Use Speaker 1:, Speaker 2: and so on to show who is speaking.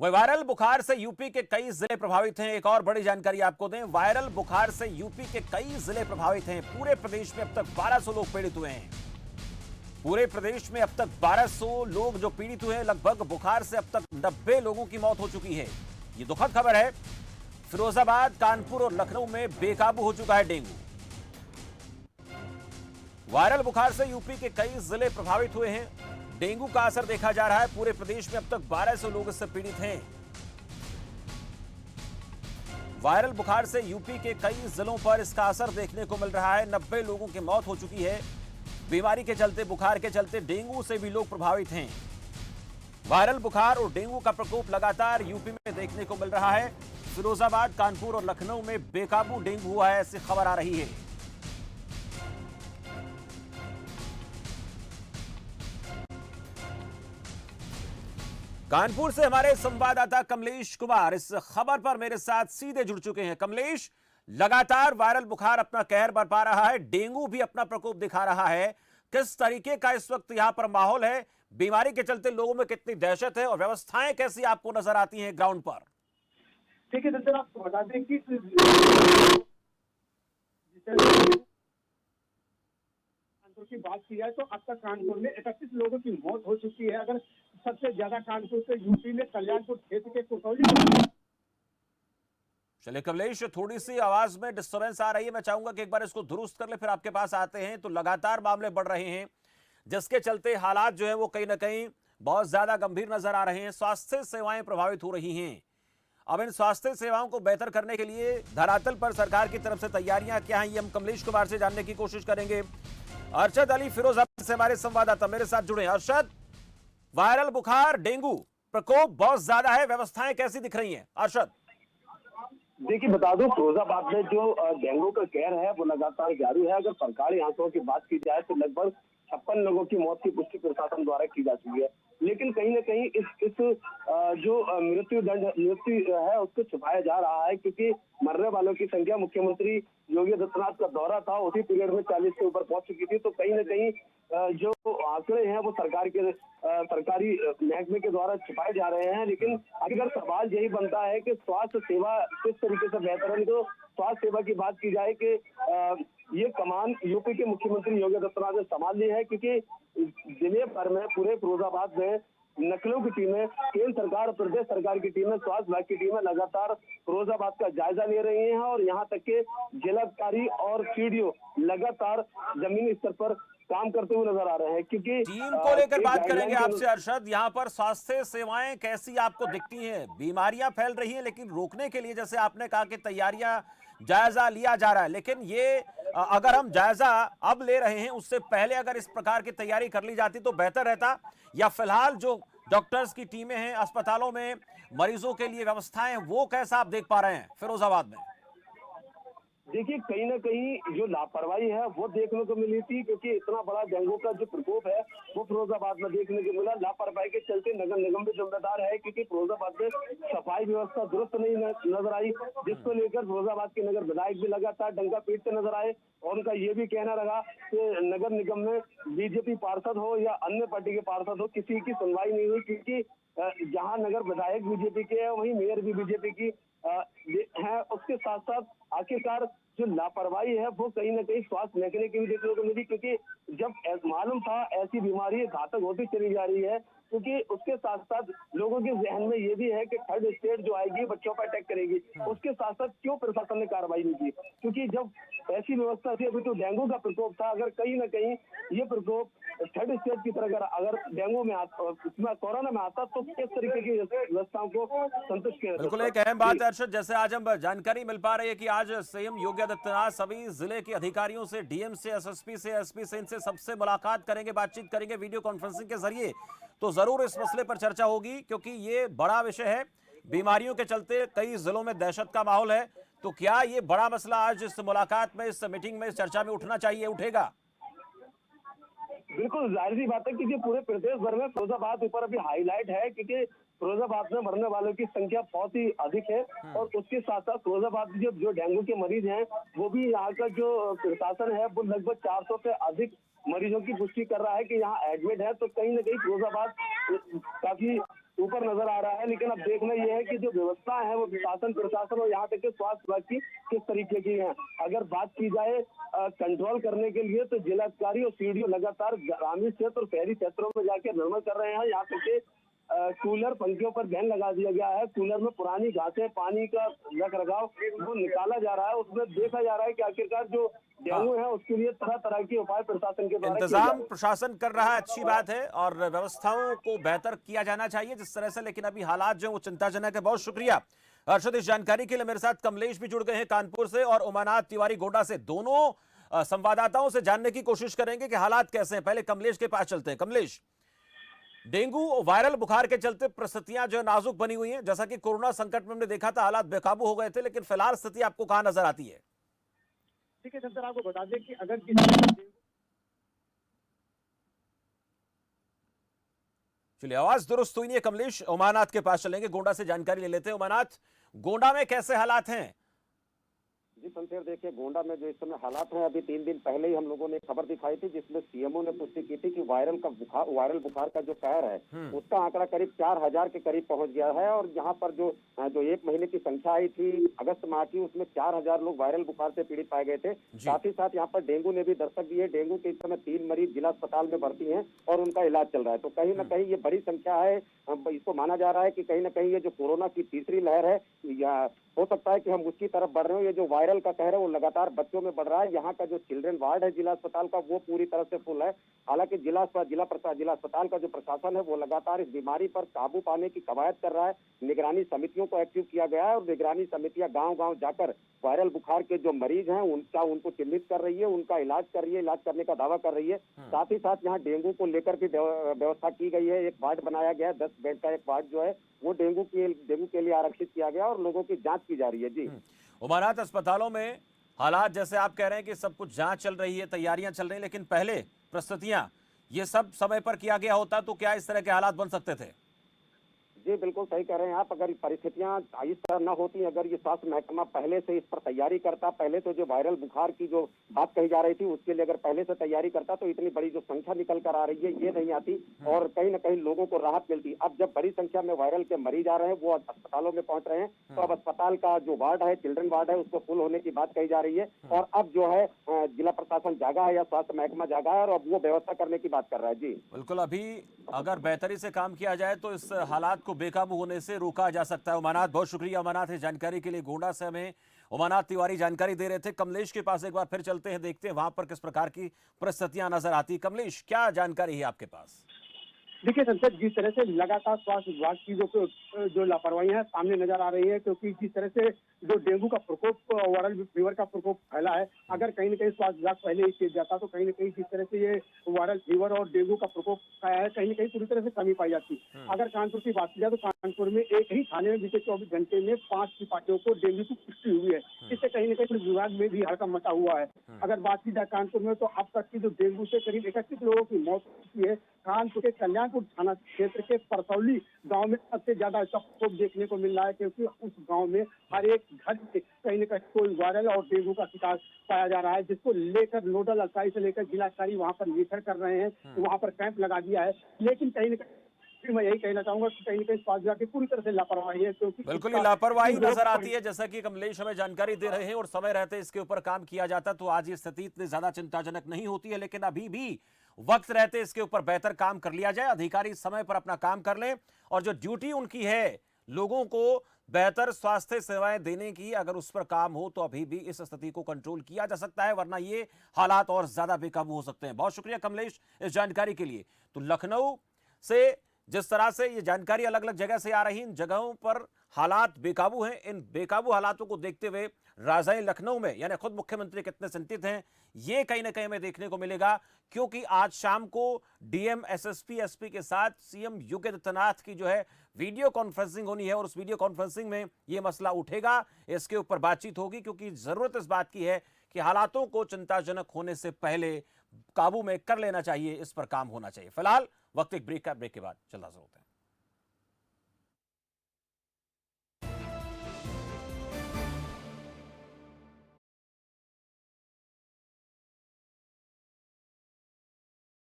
Speaker 1: वही वायरल बुखार से यूपी के कई जिले प्रभावित हैं। एक और बड़ी जानकारी आपको दें, वायरल बुखार से यूपी के कई जिले प्रभावित हैं। पूरे प्रदेश में अब तक 1200 लोग पीड़ित हुए हैं। पूरे प्रदेश में अब तक 1200 लोग जो पीड़ित हुए हैं। लगभग बुखार से अब तक 90 लोगों की मौत हो चुकी है। ये दुखद खबर है। फिरोजाबाद, कानपुर और लखनऊ में बेकाबू हो चुका है डेंगू। वायरल बुखार से यूपी के कई जिले प्रभावित हुए हैं। डेंगू का असर देखा जा रहा है। पूरे प्रदेश में अब तक 1200 लोग इससे पीड़ित हैं। वायरल बुखार से यूपी के कई जिलों पर इसका असर देखने को मिल रहा है। 90 लोगों की मौत हो चुकी है। बीमारी के चलते, बुखार के चलते डेंगू से भी लोग प्रभावित हैं। वायरल बुखार और डेंगू का प्रकोप लगातार यूपी में देखने को मिल रहा है। फिरोजाबाद, कानपुर और लखनऊ में बेकाबू डेंगू हुआ है, ऐसी खबर आ रही है। कानपुर से हमारे संवाददाता कमलेश कुमार इस खबर पर मेरे साथ सीधे जुड़ चुके हैं। कमलेश, लगातार वायरल बुखार अपना कहर बरपा रहा है, डेंगू भी अपना प्रकोप दिखा रहा है। किस तरीके का इस वक्त यहां पर माहौल है? बीमारी के चलते लोगों में कितनी दहशत है और व्यवस्थाएं कैसी आपको नजर आती हैं ग्राउंड पर?
Speaker 2: देखिए दरअसल आपको बता दें कि कानपुर की बात की जाए तो अब तक कानपुर में 31 लोगों की मौत हो चुकी है। अगर सबसे ज्यादा कानपुर से यूपी में कल्याणपुर क्षेत्र के कुसौली।
Speaker 1: चलिए कमलेश, थोड़ी सी आवाज में डिस्टर्बेंस आ रही है, मैं चाहूंगा कि एक बार इसको दुरुस्त कर ले, फिर आपके पास आते हैं। तो लगातार मामले बढ़ रहे हैं, जिसके चलते हालात जो है वो कहीं ना कहीं बहुत ज्यादा गंभीर नजर आ रहे हैं। स्वास्थ्य सेवाएं प्रभावित हो रही हैं। अब इन स्वास्थ्य सेवाओं को बेहतर करने के लिए धरातल पर सरकार की तरफ से तैयारियां क्या हैं, ये हम कमलेश कुमार से जानने की कोशिश करेंगे। अरशद अली फिरोजाबाद से हमारे संवाददाता मेरे साथ जुड़े। अरशद, वायरल बुखार, डेंगू प्रकोप बहुत ज्यादा है, व्यवस्थाएं कैसी दिख रही हैं? अरशद,
Speaker 2: देखिए बता दो, फिरोजाबाद में जो डेंगू का कहर है वो लगातार जारी है। अगर सरकारी आंकड़ों की बात की जाए तो लगभग 56 लोगों की मौत की पुष्टि प्रशासन द्वारा की जा चुकी है। लेकिन कहीं ना कहीं इस जो मृत्यु है उसको छुपाया जा रहा है, क्योंकि मरने वालों की संख्या मुख्यमंत्री योगी आदित्यनाथ का दौरा था उसी पीरियड में 40 के ऊपर पहुंच चुकी थी। तो कहीं ना कहीं जो आंकड़े हैं वो सरकारी महकमे के द्वारा छुपाए जा रहे हैं। लेकिन अगर सवाल यही बनता है कि स्वास्थ्य सेवा किस तरीके से बेहतर है। तो स्वास्थ्य सेवा की बात की जाए कि ये कमान यूपी के मुख्यमंत्री योगी आदित्यनाथ ने संभाल ली है, क्योंकि जिले भर में, पूरे फिरोजाबाद में नकलों की टीमें, केंद्र सरकार और प्रदेश सरकार की टीमें, स्वास्थ्य विभाग की टीमें लगातार फिरोजाबाद का जायजा ले रही हैं। और यहाँ तक के जिलाधिकारी और सीडीओ लगातार जमीनी स्तर पर काम करते हुए नजर आ रहे हैं, क्योंकि
Speaker 1: टीम को लेकर बात करेंगे आपसे। अरशद, यहाँ पर स्वास्थ्य सेवाएं कैसी आपको दिखती हैं? बीमारियां फैल रही हैं, लेकिन रोकने के लिए जैसे आपने कहा कि तैयारियां, जायजा लिया जा रहा है, लेकिन ये अगर हम जायजा अब ले रहे हैं, उससे पहले अगर इस प्रकार की तैयारी कर ली जाती तो बेहतर रहता। या फिलहाल जो डॉक्टर्स की टीमें हैं अस्पतालों में, मरीजों के लिए व्यवस्थाएं, वो कैसा आप देख पा रहे हैं फिरोजाबाद में?
Speaker 2: देखिए कहीं ना कहीं जो लापरवाही है वो देखने को मिली थी, क्योंकि इतना बड़ा डेंगू का जो प्रकोप है वो फिरोजाबाद में देखने को मिला। लापरवाही के चलते नगर निगम भी जिम्मेदार है, क्योंकि फिरोजाबाद में सफाई व्यवस्था दुरुस्त नहीं नजर आई, जिसको लेकर फिरोजाबाद के नगर विधायक भी लगातार डंका पीटते नजर आए। और उनका ये भी कहना रहा कि नगर निगम में बीजेपी पार्षद हो या अन्य पार्टी के पार्षद हो, किसी की सुनवाई नहीं हुई, क्योंकि जहां नगर विधायक बीजेपी के है वहीं मेयर भी बीजेपी की है। उसके साथ साथ आखिरकार जो लापरवाही है वो कहीं ना कहीं स्वास्थ्य महकमे की भी देखने को मिली, क्योंकि जब मालूम था ऐसी बीमारी घातक होती चली जा रही है, क्योंकि उसके साथ साथ लोगों के जहन में ये भी है कि थर्ड स्टेट जो आएगी बच्चों पर अटैक करेगी। उसके साथ साथ क्यों प्रशासन ने कार्रवाई नहीं की? क्योंकि जब ऐसी व्यवस्था थी, अभी तो डेंगू का प्रकोप था, अगर कहीं ना कहीं ये प्रकोप थर्ड स्टेट की तरह अगर डेंगू में आता, कोरोना में आता, तो किस तरीके की व्यवस्थाओं को संतुष्ट किया?
Speaker 1: बिल्कुल एक अहम बात है अरशद, जैसे आज हम जानकारी मिल पा रही है कि आज सीएम योगी आदित्यनाथ सभी जिले के अधिकारियों से, डीएम से, एसएसपी से, एसपी से, इनसे सबसे मुलाकात करेंगे, बातचीत करेंगे वीडियो कॉन्फ्रेंसिंग के जरिए। तो जरूर इस मसले पर चर्चा होगी, क्योंकि ये बड़ा विषय है। बीमारियों के चलते कई जिलों में दहशत का माहौल है। तो क्या ये बड़ा मसला आज इस मुलाकात में, इस मीटिंग में, इस चर्चा में उठना चाहिए, उठेगा?
Speaker 2: बिल्कुल जाहिर सी बात है, क्योंकि पूरे प्रदेश भर में फिरोजाबाद ऊपर अभी हाईलाइट है, क्योंकि फिरोजाबाद में मरने वालों की संख्या बहुत ही अधिक है। और उसके साथ साथ फिरोजाबाद में जो डेंगू के मरीज हैं वो भी यहाँ का जो प्रशासन है वो लगभग 400 से अधिक मरीजों की पुष्टि कर रहा है कि यहाँ एडमिट है। तो कहीं ना कहीं फिरोजाबाद काफी ऊपर नजर आ रहा है। लेकिन अब देखना यह है कि जो व्यवस्था है वो प्रशासन और यहाँ तक के स्वास्थ्य विभाग की किस तरीके की है। अगर बात की जाए कंट्रोल करने के लिए, तो जिलाधिकारी और सीडीओ लगातार ग्रामीण क्षेत्र और शहरी क्षेत्रों में जाकर भ्रमण कर रहे हैं। यहाँ तक के कूलर पंखियों पर बैन लगा दिया गया है। कूलर में पुरानी घासें, पानी का रख रखाव वो निकाला जा रहा है। उसमें देखा जा रहा है कि आखिरकार जो डेंगू है उसके लिए तरह तरह के उपाय प्रशासन के द्वारा किए जा रहे
Speaker 1: इंतजाम
Speaker 2: हैं।
Speaker 1: प्रशासन कर रहा है, अच्छी बात है, और व्यवस्थाओं को बेहतर किया जाना चाहिए जिस तरह से, लेकिन अभी हालात जो है वो चिंताजनक है। बहुत शुक्रिया हर्षद इस जानकारी के लिए। मेरे साथ कमलेश भी जुड़ गए हैं कानपुर से और उमानाथ तिवारी गोड्डा से। दोनों संवाददाताओं से जानने की कोशिश करेंगे कि हालात कैसे हैं। पहले कमलेश के पास चलते हैं। कमलेश, डेंगू वायरल बुखार के चलते परिस्थितियां जो है नाजुक बनी हुई हैं। जैसा कि कोरोना संकट में हमने देखा था हालात बेकाबू हो गए थे, लेकिन फिलहाल स्थिति आपको कहां नजर आती है?
Speaker 3: ठीक है सर, आपको बता दें कि अगर किसी
Speaker 1: चलिए, आवाज दुरुस्त हुई नहीं है कमलेश। उमानाथ के पास चलेंगे, गोंडा से जानकारी ले लेते हैं। उमानाथ, गोंडा में कैसे हालात हैं?
Speaker 4: जी शमशेर, देखिए गोंडा में जो इस समय हालात हैं, अभी 3 दिन पहले ही हम लोगों ने खबर दिखाई थी जिसमें सीएमओ ने पुष्टि की थी कि वायरल बुखार का जो कहर है उसका आंकड़ा करीब 4000 के करीब पहुंच गया है। और यहाँ पर जो 1 महीने की संख्या आई थी अगस्त माह की, उसमें 4000 लोग वायरल बुखार से पीड़ित पाए गए थे। साथ ही साथ यहाँ पर डेंगू ने भी दस्तक दी है। डेंगू के इस समय 3 मरीज जिला अस्पताल में भर्ती हैं और उनका इलाज चल रहा है। तो कहीं ना कहीं ये बड़ी संख्या है। इसको माना जा रहा है कि कहीं ना कहीं ये जो कोरोना की तीसरी लहर है, या हो सकता है कि हम उसकी तरफ बढ़ रहे हो। ये जो वायरल का कहर है वो लगातार बच्चों में बढ़ रहा है। यहाँ का जो चिल्ड्रन वार्ड है जिला अस्पताल का, वो पूरी तरह से फुल है। हालांकि जिला अस्पताल का जो प्रशासन है वो लगातार इस बीमारी पर काबू पाने की कवायद कर रहा है। निगरानी समितियों को एक्टिव किया गया है और निगरानी समितियां गांव-गांव जाकर वायरल बुखार के जो मरीज हैं उनको चिन्हित कर रही है, उनका इलाज कर रही है, इलाज करने का दावा कर रही है। साथ ही साथ यहाँ डेंगू को लेकर भी व्यवस्था की गई है। एक वार्ड बनाया गया है, 10 बेड का एक वार्ड जो है वो डेंगू के लिए आरक्षित किया गया और लोगों की जांच की जा रही है। जी
Speaker 1: उमानाथ, अस्पतालों में हालात जैसे आप कह रहे हैं कि सब कुछ जांच चल रही है, तैयारियां चल रही हैं, लेकिन पहले परिस्थितियां ये सब समय पर किया गया होता तो क्या इस तरह के हालात बन सकते थे?
Speaker 4: जी बिल्कुल सही कह रहे हैं आप। अगर परिस्थितियां इस तरह न होती, अगर ये स्वास्थ्य महकमा पहले से इस पर तैयारी करता, पहले तो जो वायरल बुखार की जो बात कही जा रही थी उसके लिए अगर पहले से तैयारी करता तो इतनी बड़ी जो संख्या निकल कर आ रही है ये नहीं आती और कहीं ना कहीं लोगों को राहत मिलती। अब जब बड़ी संख्या में वायरल के मरीज आ रहे हैं, वो अस्पतालों में पहुंच रहे हैं, तो अब अस्पताल का जो वार्ड है, चिल्ड्रन वार्ड है, उसको फुल होने की बात कही जा रही है। और अब जो है जिला प्रशासन जागा है या स्वास्थ्य महकमा जागा है और अब वो व्यवस्था करने की बात कर रहा है। जी
Speaker 1: बिल्कुल, अभी अगर बेहतरी से काम किया जाए तो इस हालात को बेकाबू होने से रोका जा सकता है। उमानाथ, बहुत शुक्रिया उमानाथ इस जानकारी के लिए। गोंडा से हमें उमानाथ तिवारी जानकारी दे रहे थे। कमलेश के पास एक बार फिर चलते हैं, देखते हैं वहां पर किस प्रकार की परिस्थितियां नजर आती। कमलेश, क्या जानकारी है आपके पास?
Speaker 3: देखिए संसद, जिस तरह से लगातार स्वास्थ्य विभाग की जो लापरवाही है सामने नजर आ रही है, क्योंकि जिस तरह से जो डेंगू का प्रकोप, वायरल फीवर का प्रकोप फैला है, अगर कहीं न कहीं स्वास्थ्य विभाग पहले ही चेत जाता तो कहीं न कहीं जिस तरह से ये वायरल फीवर और डेंगू का प्रकोप आया है, कहीं न कहीं पूरी तरह से कमी पाई जाती। अगर कानपुर की बात की जाए तो कानपुर में एक ही थाने में बीते 24 घंटे में 5 सिपाहियों को डेंगू की पुष्टि हुई है। इससे कहीं न कहीं पुलिस विभाग में भी हड़कंप मचा हुआ है। अगर बात की जाए कानपुर में, तो अब तक की जो डेंगू से करीब 31 लोगों की मौत हुई है। कानपुर के कल्याणपुर थाना क्षेत्र के परसौली गांव में सबसे ज्यादा प्रकोप देखने को मिल रहा है, क्योंकि उस गांव में हर एक घर से कहीं न कहीं कोई वायरल और डेंगू का शिकार पाया जा रहा है, जिसको लेकर नोडल अधिकारी से लेकर जिलाधिकारी वहां पर निरीक्षण कर रहे हैं, वहां पर कैंप लगा दिया है। लेकिन कहीं न कहीं मैं यही कहना चाहूंगा कि कहीं न कहीं स्वास्थ्य विभाग की पूरी तरह से लापरवाही है, क्योंकि
Speaker 1: बिल्कुल ही लापरवाही नजर आती है। जैसा कि कमलेश हमें जानकारी दे रहे हैं और समय रहते इसके ऊपर काम किया जाता तो आज ये स्थिति इतनी ज्यादा चिंताजनक नहीं होती है। लेकिन अभी भी वक्त रहते इसके ऊपर बेहतर काम कर लिया जाए, अधिकारी समय पर अपना काम कर लें और जो ड्यूटी उनकी है लोगों को बेहतर स्वास्थ्य सेवाएं देने की, अगर उस पर काम हो तो अभी भी इस स्थिति को कंट्रोल किया जा सकता है, वरना ये हालात और ज्यादा बेकाबू हो सकते हैं। बहुत शुक्रिया कमलेश इस जानकारी के लिए। तो लखनऊ से जिस तरह से ये जानकारी अलग अलग जगह से आ रही, इन जगहों पर हालात बेकाबू हैं। इन बेकाबू हालातों को देखते हुए राजधानी लखनऊ में यानी खुद मुख्यमंत्री कितने चिंतित हैं ये कहीं ना कहीं हमें देखने को मिलेगा, क्योंकि आज शाम को डीएम, एसएसपी, एसपी के साथ सीएम योगी आदित्यनाथ की जो है वीडियो कॉन्फ्रेंसिंग होनी है और उस वीडियो कॉन्फ्रेंसिंग में ये मसला उठेगा, इसके ऊपर बातचीत होगी, क्योंकि जरूरत इस बात की है कि हालातों को चिंताजनक होने से पहले काबू में कर लेना चाहिए, इस पर काम होना चाहिए। फिलहाल वक्त एक ब्रेक का, ब्रेक के बाद चलता होते हैं।